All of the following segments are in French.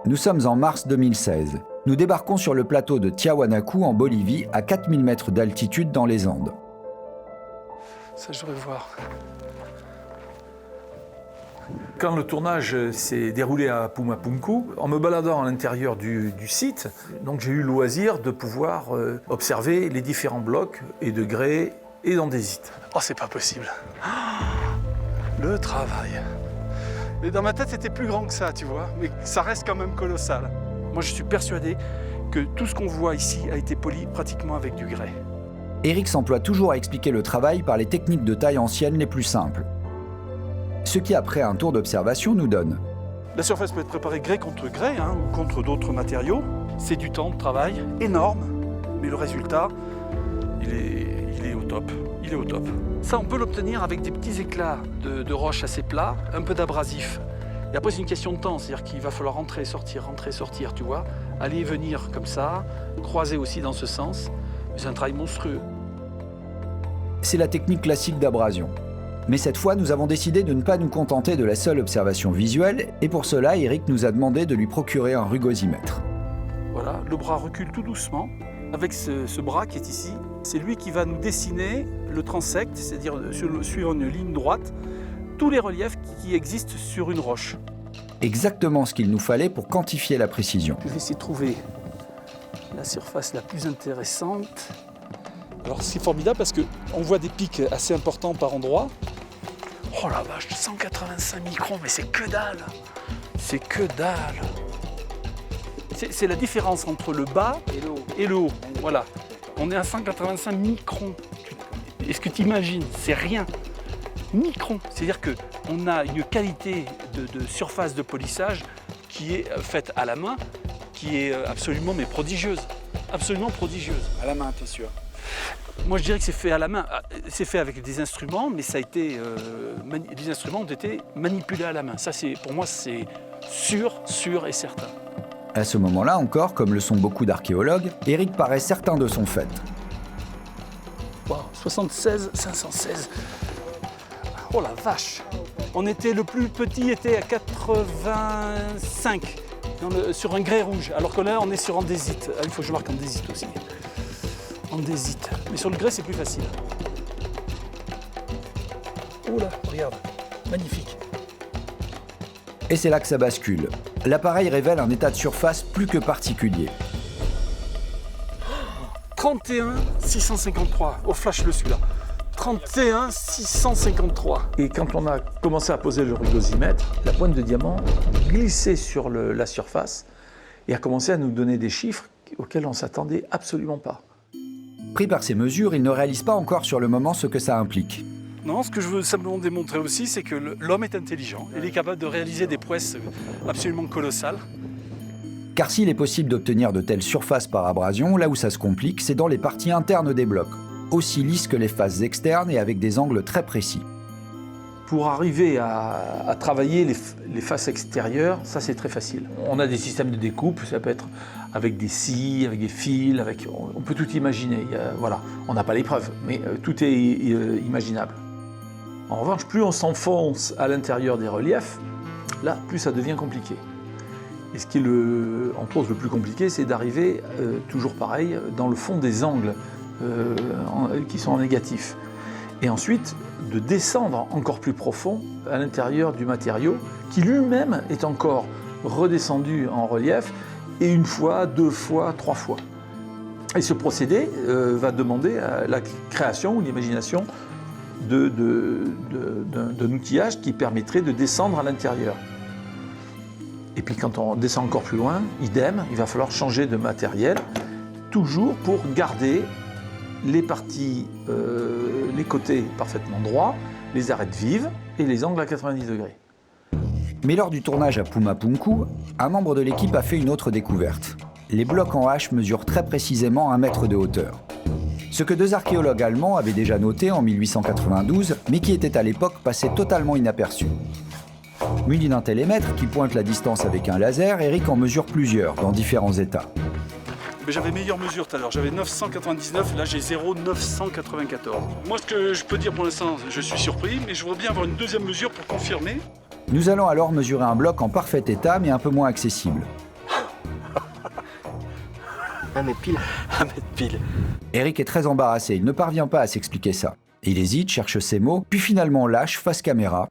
Nous sommes en mars 2016. Nous débarquons sur le plateau de Tiahuanacu en Bolivie, à 4000 mètres d'altitude dans les Andes. Ça, je devrais voir. Quand le tournage s'est déroulé à Pumapunku, en me baladant à l'intérieur du site, donc j'ai eu le loisir de pouvoir observer les différents blocs et de grès et d'andésite. Oh, c'est pas possible. Le travail. Mais dans ma tête, c'était plus grand que ça, tu vois. Mais ça reste quand même colossal. Moi, je suis persuadé que tout ce qu'on voit ici a été poli pratiquement avec du grès. Éric s'emploie toujours à expliquer le travail par les techniques de taille anciennes les plus simples. Ce qui, après un tour d'observation, nous donne. La surface peut être préparée grès contre grès, ou contre d'autres matériaux. C'est du temps de travail énorme, mais le résultat, il est au top. Il est au top. Ça, on peut l'obtenir avec des petits éclats de roches assez plats, un peu d'abrasif. Et après, c'est une question de temps, c'est-à-dire qu'il va falloir rentrer, sortir, tu vois. Aller et venir comme ça, croiser aussi dans ce sens. Mais c'est un travail monstrueux. C'est la technique classique d'abrasion. Mais cette fois, nous avons décidé de ne pas nous contenter de la seule observation visuelle, et pour cela, Éric nous a demandé de lui procurer un rugosimètre. Voilà, le bras recule tout doucement, avec ce bras qui est ici. C'est lui qui va nous dessiner le transect, c'est-à-dire suivant une ligne droite, tous les reliefs qui existent sur une roche. Exactement ce qu'il nous fallait pour quantifier la précision. Je vais essayer de trouver la surface la plus intéressante. Alors c'est formidable parce qu'on voit des pics assez importants par endroit. Oh la vache, 185 microns, mais c'est que dalle! C'est que dalle! C'est la différence entre le bas et le haut. Voilà. On est à 185 microns. Est-ce que tu imagines? C'est rien. Microns. C'est-à-dire qu'on a une qualité de surface de polissage qui est faite à la main, qui est absolument mais prodigieuse. Absolument prodigieuse. À la main, t'es sûr? Moi, je dirais que c'est fait à la main. C'est fait avec des instruments, mais ça a été, les instruments ont été manipulés à la main. Ça, pour moi, c'est sûr et certain. À ce moment-là encore, comme le sont beaucoup d'archéologues, Éric paraît certain de son fait. Wow, 76, 516. Oh la vache! Le plus petit était à 85 sur un grès rouge, alors que là, on est sur andésite. Il faut que je marque andésite aussi. Andésite. Mais sur le grès, c'est plus facile. Oh là, regarde, magnifique. Et c'est là que ça bascule. L'appareil révèle un état de surface plus que particulier. 31 653. Oh, flash-le celui-là. 31 653. Et quand on a commencé à poser le rugosimètre, la pointe de diamant glissait sur la surface et a commencé à nous donner des chiffres auxquels on ne s'attendait absolument pas. Pris par ces mesures, il ne réalise pas encore sur le moment ce que ça implique. Non, ce que je veux simplement démontrer aussi, c'est que l'homme est intelligent. Il est capable de réaliser des prouesses absolument colossales. Car s'il est possible d'obtenir de telles surfaces par abrasion, là où ça se complique, c'est dans les parties internes des blocs, aussi lisses que les faces externes et avec des angles très précis. Pour arriver à travailler les faces extérieures, ça c'est très facile. On a des systèmes de découpe, ça peut être avec des scies, avec des fils, on peut tout imaginer. Voilà. On n'a pas les preuves, mais tout est imaginable. En revanche, plus on s'enfonce à l'intérieur des reliefs, là, plus ça devient compliqué. Et ce qui est entre autres le plus compliqué, c'est d'arriver, toujours pareil, dans le fond des angles qui sont en négatif. Et ensuite, de descendre encore plus profond à l'intérieur du matériau, qui lui-même est encore redescendu en relief, et une fois, deux fois, trois fois. Et ce procédé va demander la création ou l'imagination d'un outillage qui permettrait de descendre à l'intérieur. Et puis quand on descend encore plus loin, idem, il va falloir changer de matériel, toujours pour garder les parties, les côtés parfaitement droits, les arêtes vives et les angles à 90 degrés. Mais lors du tournage à Pumapunku, un membre de l'équipe a fait une autre découverte. Les blocs en H mesurent très précisément 1 mètre de hauteur. Ce que deux archéologues allemands avaient déjà noté en 1892, mais qui était à l'époque passé totalement inaperçu. Muni d'un télémètre qui pointe la distance avec un laser, Éric en mesure plusieurs, dans différents états. Mais j'avais meilleure mesure tout à l'heure, j'avais 999, là j'ai 0,994. Moi ce que je peux dire pour l'instant, je suis surpris, mais je voudrais bien avoir une deuxième mesure pour confirmer. Nous allons alors mesurer un bloc en parfait état, mais un peu moins accessible. 1 mètre pile. 1 mètre pile. Eric est très embarrassé, il ne parvient pas à s'expliquer ça. Il hésite, cherche ses mots, puis finalement lâche face caméra.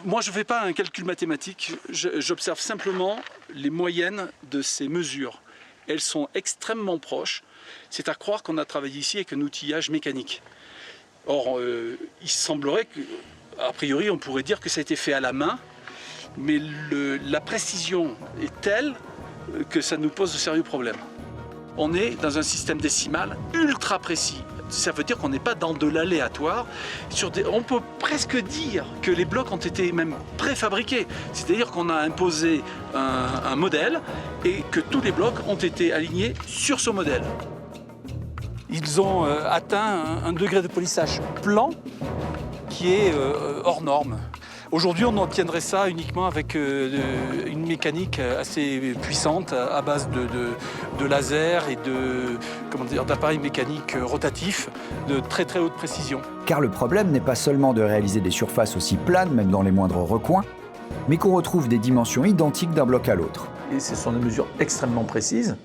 Moi, je ne fais pas un calcul mathématique, j'observe simplement les moyennes de ces mesures. Elles sont extrêmement proches. C'est à croire qu'on a travaillé ici avec un outillage mécanique. Or, il semblerait qu'a priori, on pourrait dire que ça a été fait à la main, mais la précision est telle que ça nous pose de sérieux problèmes. On est dans un système décimal ultra précis. Ça veut dire qu'on n'est pas dans de l'aléatoire. On peut presque dire que les blocs ont été même préfabriqués. C'est-à-dire qu'on a imposé un modèle et que tous les blocs ont été alignés sur ce modèle. Ils ont atteint un degré de polissage plan qui est hors norme. Aujourd'hui, on obtiendrait ça uniquement avec une mécanique assez puissante à base de laser et d'appareils mécaniques rotatifs de très très haute précision. Car le problème n'est pas seulement de réaliser des surfaces aussi planes, même dans les moindres recoins, mais qu'on retrouve des dimensions identiques d'un bloc à l'autre. Et ce sont des mesures extrêmement précises.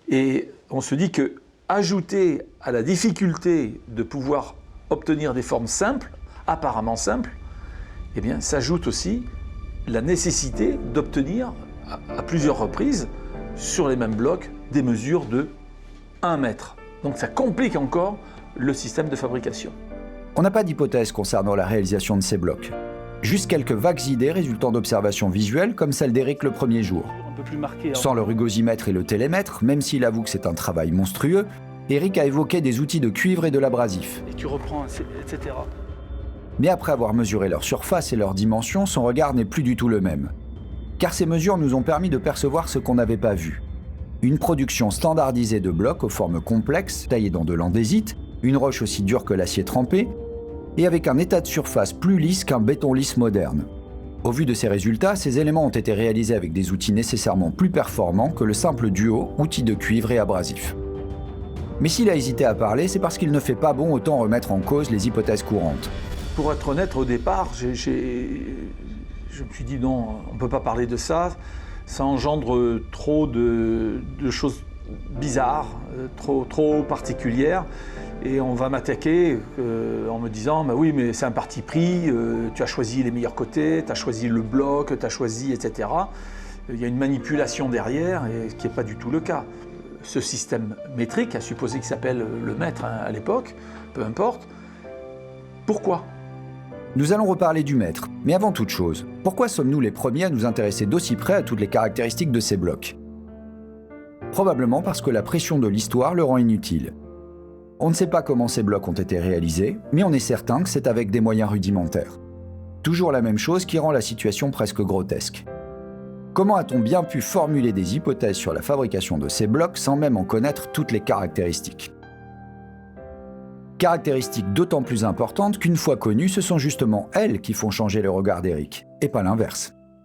Et on se dit que ajouter à la difficulté de pouvoir obtenir des formes simples, apparemment simples, eh bien, s'ajoute aussi la nécessité d'obtenir à plusieurs reprises, sur les mêmes blocs, des mesures de 1 mètre. Donc ça complique encore le système de fabrication. On n'a pas d'hypothèse concernant la réalisation de ces blocs. Juste quelques vagues idées résultant d'observations visuelles comme celle d'Eric le premier jour. Un peu plus marqué. Sans le rugosimètre et le télémètre, même s'il avoue que c'est un travail monstrueux, Eric a évoqué des outils de cuivre et de l'abrasif. Et tu reprends, etc. Mais après avoir mesuré leur surface et leurs dimensions, son regard n'est plus du tout le même. Car ces mesures nous ont permis de percevoir ce qu'on n'avait pas vu. Une production standardisée de blocs aux formes complexes, taillés dans de l'andésite, une roche aussi dure que l'acier trempé, et avec un état de surface plus lisse qu'un béton lisse moderne. Au vu de ces résultats, ces éléments ont été réalisés avec des outils nécessairement plus performants que le simple duo outils de cuivre et abrasif. Mais s'il a hésité à parler, c'est parce qu'il ne fait pas bon autant remettre en cause les hypothèses courantes. Pour être honnête, au départ, je me suis dit non, on ne peut pas parler de ça. Ça engendre trop de choses bizarres, trop particulières. Et on va m'attaquer en me disant bah oui, mais c'est un parti pris, tu as choisi les meilleurs côtés, tu as choisi le bloc, tu as choisi, etc. Il y a une manipulation derrière, et ce qui n'est pas du tout le cas. Ce système métrique, à supposer qu'il s'appelle le mètre à l'époque, peu importe, pourquoi ? Nous allons reparler du mètre, mais avant toute chose, pourquoi sommes-nous les premiers à nous intéresser d'aussi près à toutes les caractéristiques de ces blocs ? Probablement parce que la pression de l'histoire le rend inutile. On ne sait pas comment ces blocs ont été réalisés, mais on est certain que c'est avec des moyens rudimentaires. Toujours la même chose qui rend la situation presque grotesque. Comment a-t-on bien pu formuler des hypothèses sur la fabrication de ces blocs sans même en connaître toutes les caractéristiques ? Caractéristiques d'autant plus importantes qu'une fois connues, ce sont justement elles qui font changer le regard d'Eric, et pas l'inverse.